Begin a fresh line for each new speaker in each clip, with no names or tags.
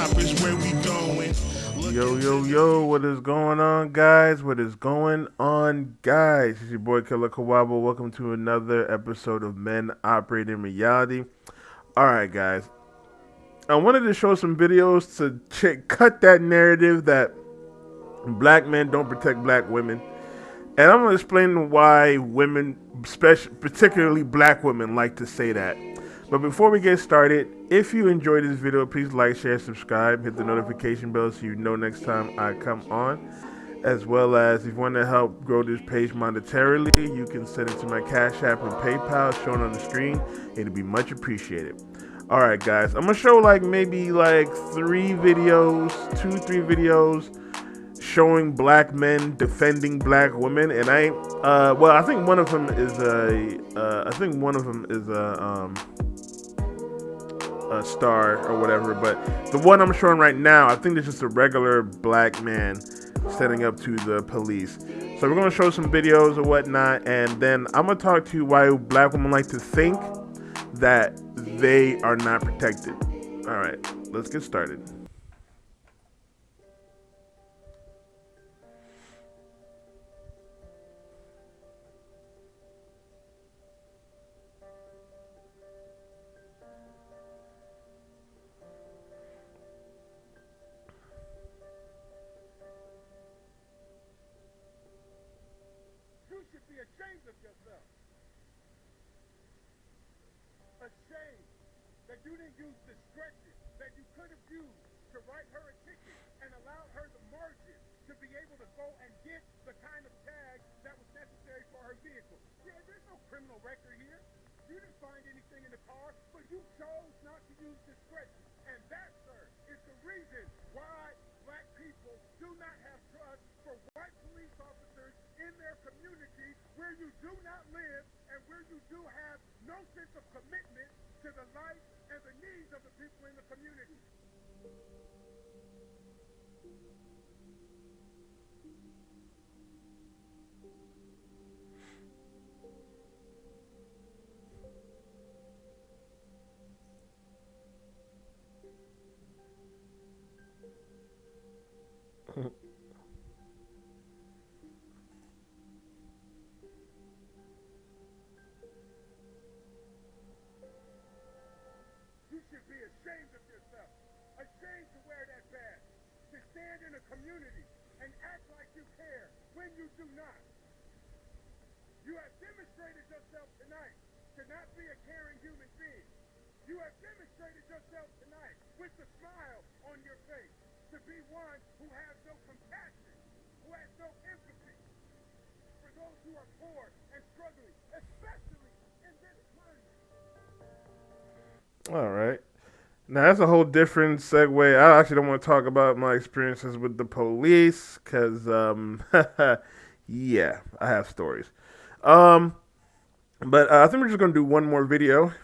top is where we going.
Yo, what is going on, guys? What is going on, guys? It's your boy Killer Kawabo. Welcome to another episode of Men Operate in Reality. Alright, guys. I wanted to show some videos to cut that narrative that black men don't protect black women. And I'm going to explain why women, particularly black women, like to say that. But before we get started, if you enjoyed this video, please like, share, subscribe, hit the notification bell so you know next time I come on. As well as if you want to help grow this page monetarily, you can send it to my Cash App and PayPal shown on the screen. It'd be much appreciated. Alright guys, I'm gonna show maybe three videos, three videos showing black men defending black women, and I think one of them is a star or whatever, but the one I'm showing right now, I think it's just a regular black man standing up to the police. So we're gonna show some videos or whatnot, and then I'm gonna talk to you why black women like to think that they are not protected. All right, let's get started.
You should be ashamed of yourself. Ashamed that you didn't use discretion that you could have used to write her a ticket and allow her the margin to be able to go and get the kind of tag that was necessary for her vehicle. Yeah, there's no criminal record here. You didn't find anything in the car, but you chose not to use discretion. And that, sir, is the reason why black people do not have trust for white police officers in their community where you do not live and where you do have no sense of commitment to the life and the needs of the people in the community. You should be ashamed of yourself. Ashamed to wear that badge. To stand in a community and act like you care when you do not. You have demonstrated yourself tonight to not be a caring human being. You have demonstrated yourself tonight with a smile on your face to be one who has no compassion, who has no empathy for those who are poor and struggling, especially in this climate.
All right. Now that's a whole different segue. I actually don't want to talk about my experiences with the police because, yeah, I have stories. Um, but I think we're just gonna do one more video.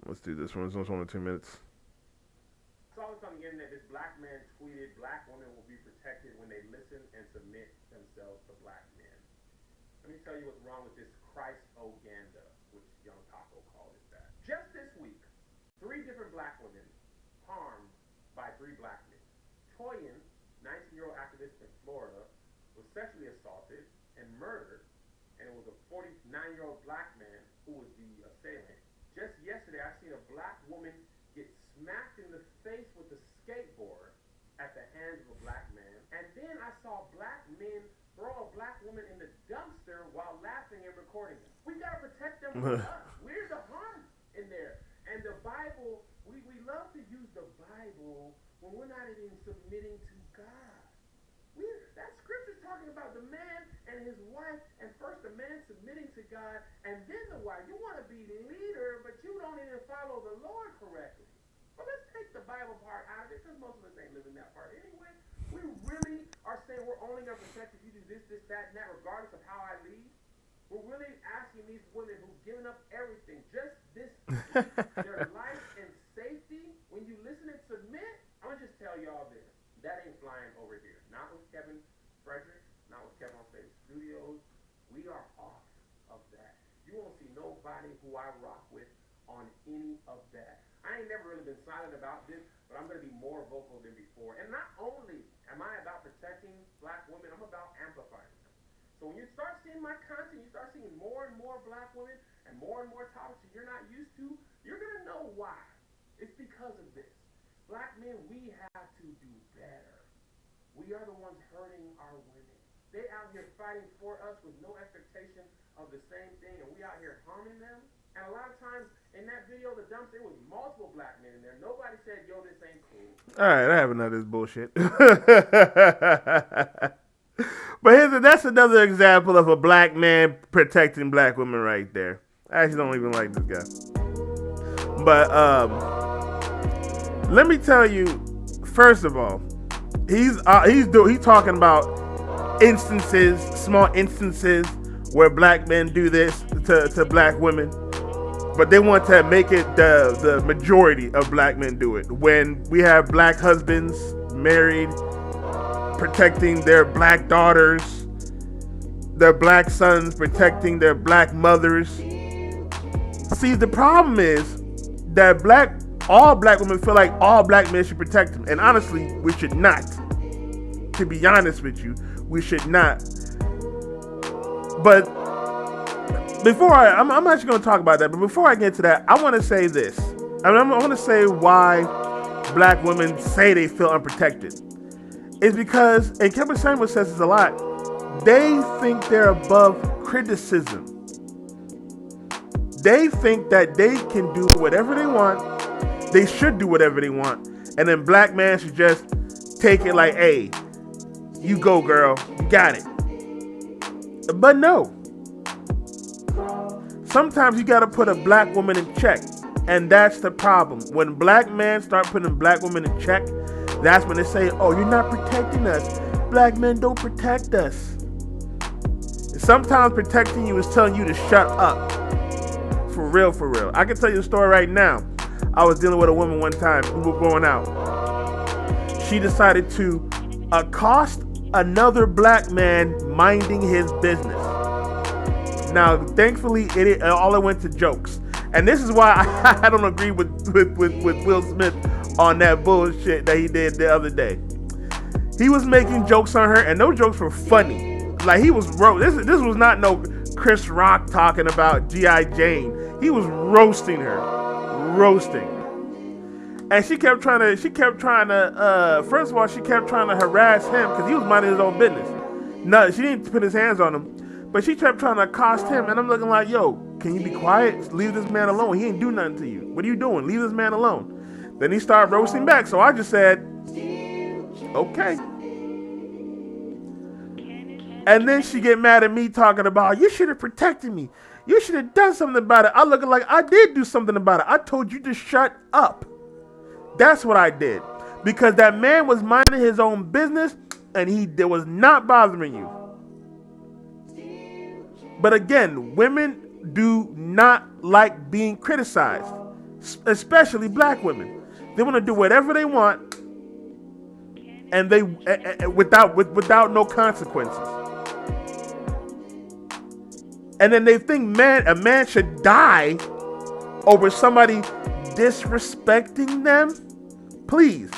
Let's do this one. It's only 2 minutes.
I saw this on the internet. This black man tweeted, "Black women will be protected when they listen and submit themselves to black men." Let me tell you what's wrong with this Christ-oganda, which Young Taco called it that. Just this week, three different black women harmed by three black men. Toyin, 19-year-old activist in Florida, was sexually assaulted and murdered, and it was a 49-year-old black man who was the assailant. Just yesterday, I seen a black woman get smacked in the face with a skateboard at the hands of a black man. And then I saw black men throw a black woman in the dumpster while laughing and recording them. We gotta protect them from us. We're the harm in there. And the Bible, we love to use the Bible when we're not even submitting to God. That scripture's talking about the man and his wife, and first the man submitting to God, and then the wife. You want to be leader, but you don't even follow the Lord correctly. But let's take the Bible part out of it, because most of us ain't living that part anyway. We really are saying we're only going to protect if you do this, that, and that, regardless of how I lead. We're really asking these women who've given up everything just this week, their life and safety. When you listen and submit, I'm going to just tell y'all this. That ain't flying over here. Not with Kevin Frederick, not with Kevin on Stage Studios. We are off of that. You won't see nobody who I rock with on any of that. I ain't never really been silent about this, but I'm going to be more vocal than before. And not only am I about protecting black women, I'm about amplifying them. So when you start seeing my content, you start seeing more and more black women and more topics that you're not used to, you're going to know why. It's because of this. Black men, we have to do better. We are the ones hurting our women. They out here fighting for us with no expectation of the same thing, and we out here harming them. And a lot of times in that video, the dumps, there was multiple black men in there. Nobody said, yo, this ain't cool.
All right, I have enough of this bullshit. But that's another example of a black man protecting black women right there. I actually don't even like this guy. But let me tell you, first of all, he's talking about instances, small instances where black men do this to black women, but they want to make it the majority of black men do it. When we have black husbands married, protecting their black daughters, their black sons protecting their black mothers. See, the problem is that all black women feel like all black men should protect them, and honestly, we should not. To be honest with you, we should not. But before I'm actually going to talk about that. But before I get to that, I want to say this. I want to say why black women say they feel unprotected. It's because, and Kevin Samuel says this a lot, they think they're above criticism. They think that they can do whatever they want. They should do whatever they want. And then black man should just take it like, hey, you go, girl. You got it. But no. Sometimes you got to put a black woman in check. And that's the problem. When black men start putting black women in check, that's when they say, oh, you're not protecting us. Black men don't protect us. Sometimes protecting you is telling you to shut up. For real, for real. I can tell you a story right now. I was dealing with a woman one time. We were going out. She decided to accost another black man minding his business. Now, thankfully, all it went to jokes. And this is why I don't agree with Will Smith on that bullshit that he did the other day. He was making jokes on her, and those jokes were funny. Like, he was this was not no Chris Rock talking about G.I. Jane. He was roasting her. And she kept trying to first of all, she kept trying to harass him because he was minding his own business. No, she didn't put his hands on him, but she kept trying to accost him, and I'm looking like, yo, can you be quiet? Leave this man alone. He ain't do nothing to you. What are you doing? Leave this man alone. Then he started roasting back, so I just said, okay. And then she get mad at me talking about, you should have protected me. You should have done something about it. I looking like I did do something about it. I told you to shut up. That's what I did. Because that man was minding his own business and it was not bothering you. But again, women do not like being criticized, especially black women. They want to do whatever they want, and they without no consequences. And then they think a man should die over somebody disrespecting them. Please,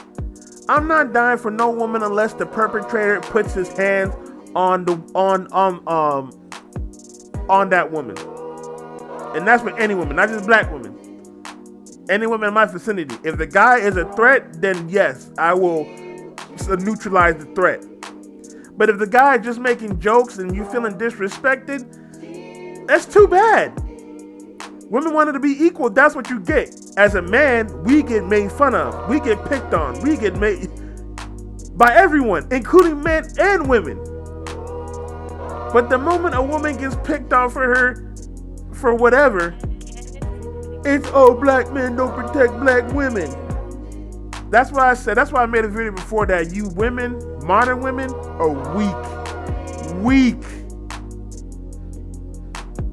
I'm not dying for no woman unless the perpetrator puts his hands on that woman. And that's with any woman, not just black women. Any woman in my vicinity. If the guy is a threat, then yes, I will neutralize the threat. But if the guy is just making jokes and you feeling disrespected, that's too bad. Women wanted to be equal. That's what you get. As a man, we get made fun of. We get picked on. We get made by everyone, including men and women. But the moment a woman gets picked on for whatever, it's, oh, black men don't protect black women. That's why I said, that's why I made a video before that you women, modern women, are weak.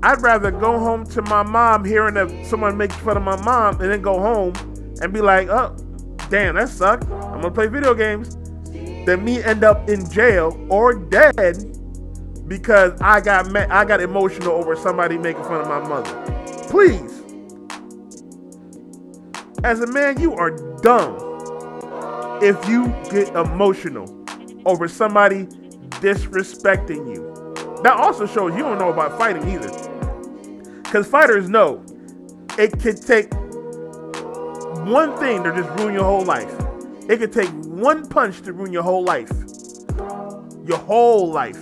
I'd rather go home to my mom hearing that someone makes fun of my mom and then go home and be like, oh, damn, that sucked. I'm gonna play video games. Than me end up in jail or dead because I got emotional over somebody making fun of my mother. Please. As a man, you are dumb if you get emotional over somebody disrespecting you. That also shows you don't know about fighting either. Because fighters know it could take one thing to just ruin your whole life. It could take one punch to ruin your whole life. Your whole life.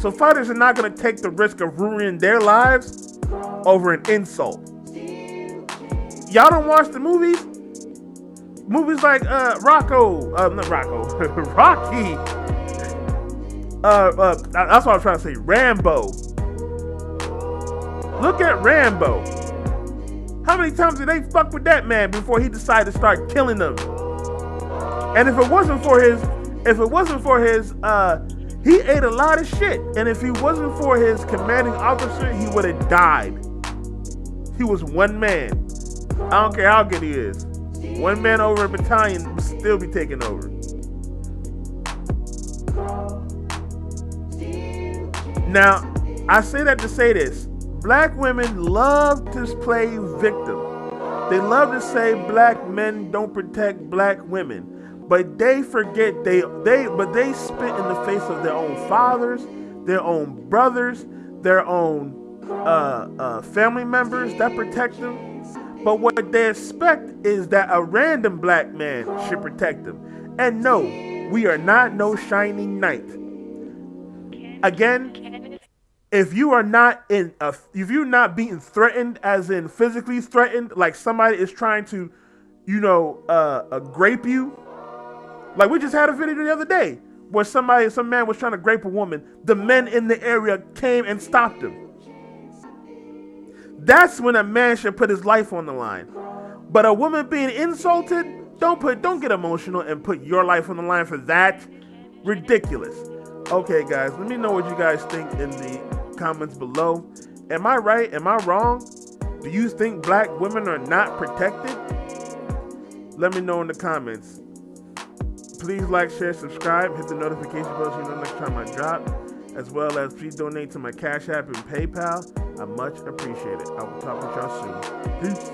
So fighters are not going to take the risk of ruining their lives over an insult. Y'all don't watch the movies? Movies like not Rocco, Rocky. That's what I was trying to say. Rambo. Look at Rambo. How many times did they fuck with that man before he decided to start killing them? And if it wasn't for his, he ate a lot of shit. And if he wasn't for his commanding officer, he would have died. He was one man. I don't care how good he is. One man over a battalion would still be taken over. Now, I say that to say this. Black women love to play victim. They love to say black men don't protect black women. But they forget they spit in the face of their own fathers, their own brothers, their own family members that protect them. But what they expect is that a random black man should protect them. And no, we are not no shining knight. Again, if you're not being threatened, as in physically threatened, like somebody is trying to, grape you. Like we just had a video the other day where some man was trying to grape a woman. The men in the area came and stopped him. That's when a man should put his life on the line. But a woman being insulted, don't get emotional and put your life on the line for that. Ridiculous. Okay, guys, let me know what you guys think in the comments below. Am I right? Am I wrong? Do you think black women are not protected? Let me know in the comments. Please like, share, subscribe, hit the notification bell so you know next time I drop. As well as please donate to my Cash App and PayPal. I much appreciate it. I will talk with y'all soon. Peace.